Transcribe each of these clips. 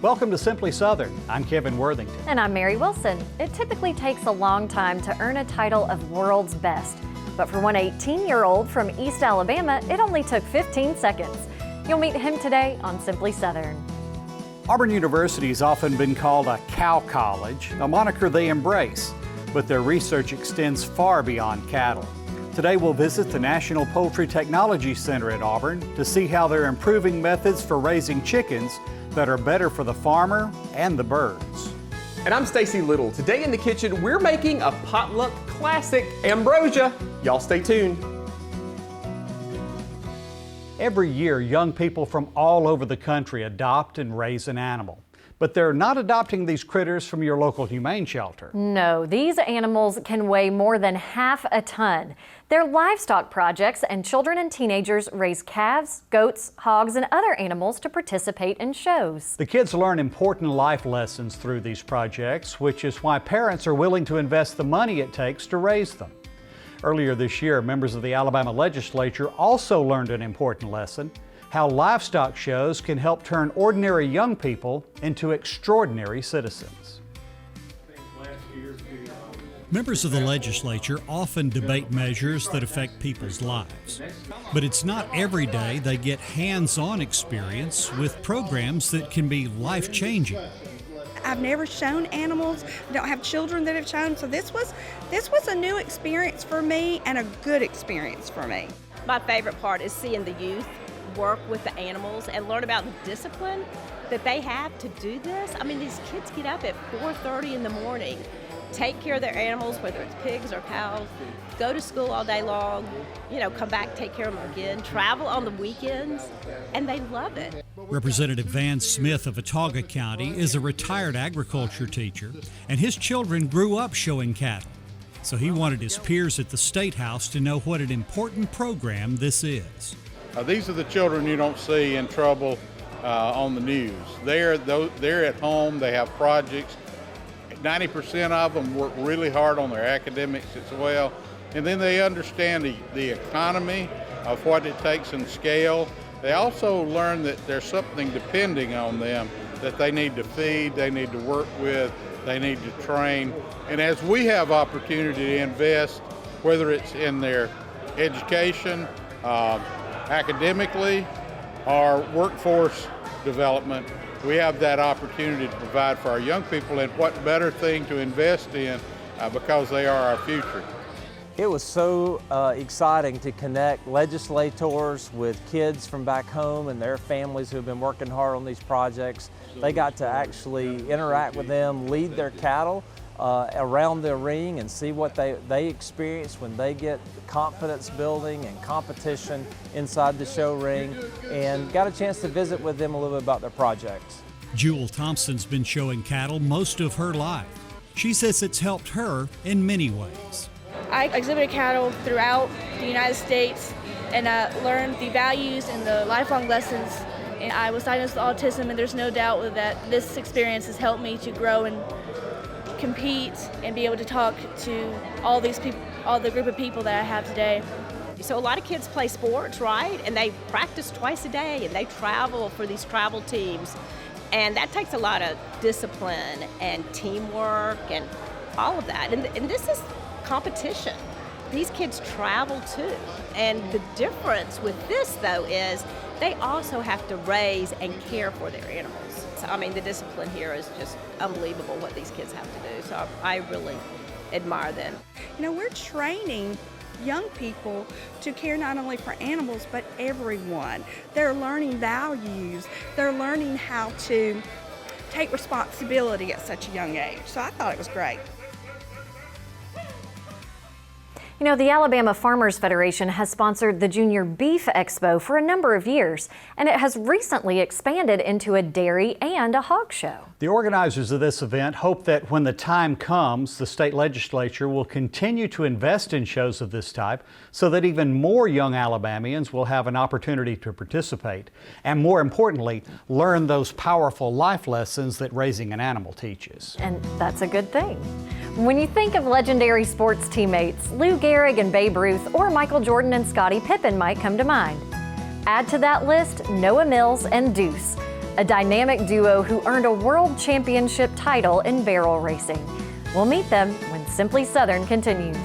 Welcome to Simply Southern. I'm Kevin Worthington. And I'm Mary Wilson. It typically takes a long time to earn a title of World's Best. But for one 18-year-old from East Alabama, it only took 15 seconds. You'll meet him today on Simply Southern. Auburn University has often been called a cow college, a moniker they embrace. But their research extends far beyond cattle. Today we'll visit the National Poultry Technology Center at Auburn to see how they're improving methods for raising chickens that are better for the farmer and the birds. And I'm Stacy Little. Today in the kitchen, we're making a potluck classic, ambrosia. Y'all stay tuned. Every year, young people from all over the country adopt and raise an animal. But they're not adopting these critters from your local humane shelter. No, these animals can weigh more than half a ton. They're livestock projects, and children and teenagers raise calves, goats, hogs, and other animals to participate in shows. The kids learn important life lessons through these projects, which is why parents are willing to invest the money it takes to raise them. Earlier this year, members of the Alabama Legislature also learned an important lesson: how livestock shows can help turn ordinary young people into extraordinary citizens. Members of the legislature often debate measures that affect people's lives. But it's not every day they get hands-on experience with programs that can be life-changing. I've never shown animals. I don't have children that have shown, so this was a new experience for me and a good experience for me. My favorite part is seeing the youth work with the animals and learn about the discipline that they have to do this. I mean, these kids get up at 4:30 in the morning, take care of their animals, whether it's pigs or cows, go to school all day long, come back, take care of them again, travel on the weekends, and they love it. Representative Van Smith of Watauga County is a retired agriculture teacher, and his children grew up showing cattle. So he wanted his peers at the State House to know what an important program this is. These are the children you don't see in trouble on the news. They're at home, they have projects. 90% of them work really hard on their academics as well. And then they understand the economy of what it takes in scale. They also learn that there's something depending on them that they need to feed, they need to work with, they need to train. And as we have opportunity to invest, whether it's in their education, academically, or workforce development, we have that opportunity to provide for our young people, and what better thing to invest in because they are our future. It was so exciting to connect legislators with kids from back home and their families who have been working hard on these projects. They got to actually interact with them, lead their cattle around the ring and see what they experience when they get confidence building and competition inside the show ring, and got a chance to visit with them a little bit about their projects. Jewel Thompson's been showing cattle most of her life. She says it's helped her in many ways. I exhibited cattle throughout the United States and learned the values and the lifelong lessons. And I was diagnosed with autism, and there's no doubt that this experience has helped me to grow and compete and be able to talk to all these people, all the group of people that I have today. So a lot of kids play sports, right? And they practice twice a day, and they travel for these travel teams. And that takes a lot of discipline and teamwork and all of that. And this is competition. These kids travel too. And the difference with this, though, is they also have to raise and care for their animals. So, I mean, the discipline here is just unbelievable what these kids have to do. So I really admire them. We're training young people to care not only for animals, but everyone. They're learning values. They're learning how to take responsibility at such a young age. So I thought it was great. The Alabama Farmers Federation has sponsored the Junior Beef Expo for a number of years, and it has recently expanded into a dairy and a hog show. The organizers of this event hope that when the time comes, the state legislature will continue to invest in shows of this type so that even more young Alabamians will have an opportunity to participate and, more importantly, learn those powerful life lessons that raising an animal teaches. And that's a good thing. When you think of legendary sports teammates, Lou Gehrig and Babe Ruth, or Michael Jordan and Scottie Pippen might come to mind. Add to that list Noah Mills and Deuce. a dynamic duo who earned a world championship title in barrel racing. We'll meet them when Simply Southern continues.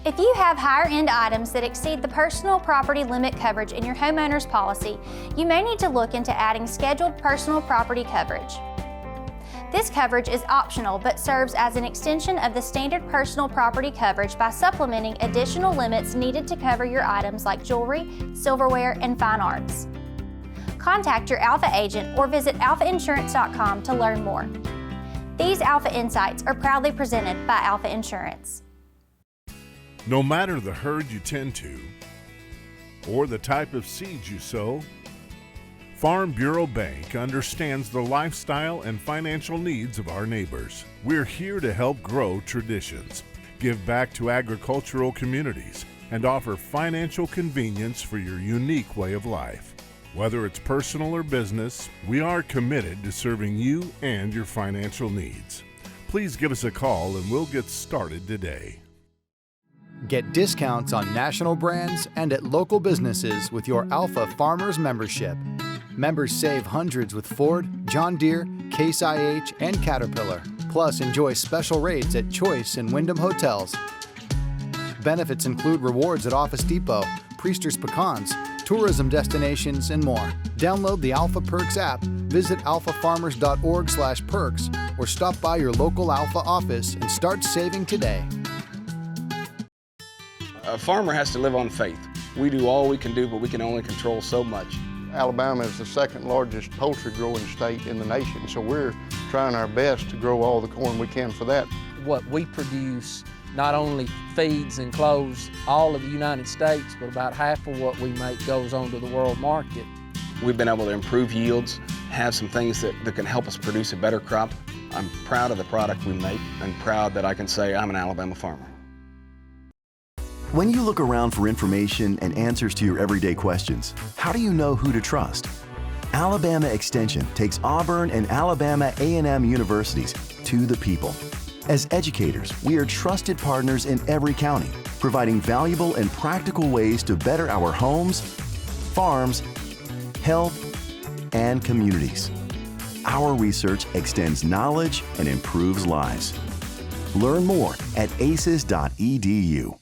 If you have higher-end items that exceed the personal property limit coverage in your homeowner's policy, you may need to look into adding scheduled personal property coverage. This coverage is optional but serves as an extension of the standard personal property coverage by supplementing additional limits needed to cover your items like jewelry, silverware, and fine arts. Contact your Alpha agent or visit alphainsurance.com to learn more. These Alpha Insights are proudly presented by Alpha Insurance. No matter the herd you tend to or the type of seeds you sow, Farm Bureau Bank understands the lifestyle and financial needs of our neighbors. We're here to help grow traditions, give back to agricultural communities, and offer financial convenience for your unique way of life. Whether it's personal or business, we are committed to serving you and your financial needs. Please give us a call and we'll get started today. Get discounts on national brands and at local businesses with your Alpha Farmers membership. Members save hundreds with Ford, John Deere, Case IH, and Caterpillar. Plus, enjoy special rates at Choice and Wyndham Hotels. Benefits include rewards at Office Depot, Priester's Pecans, tourism destinations, and more. Download the Alpha Perks app, visit alphafarmers.org/perks, or stop by your local Alpha office and start saving today. A farmer has to live on faith. We do all we can do, but we can only control so much. Alabama is the second largest poultry growing state in the nation, so we're trying our best to grow all the corn we can for that. What we produce not only feeds and clothes all of the United States, but about half of what we make goes on to the world market. We've been able to improve yields, have some things that can help us produce a better crop. I'm proud of the product we make and proud that I can say I'm an Alabama farmer. When you look around for information and answers to your everyday questions, how do you know who to trust? Alabama Extension takes Auburn and Alabama A&M universities to the people. As educators, we are trusted partners in every county, providing valuable and practical ways to better our homes, farms, health, and communities. Our research extends knowledge and improves lives. Learn more at aces.edu.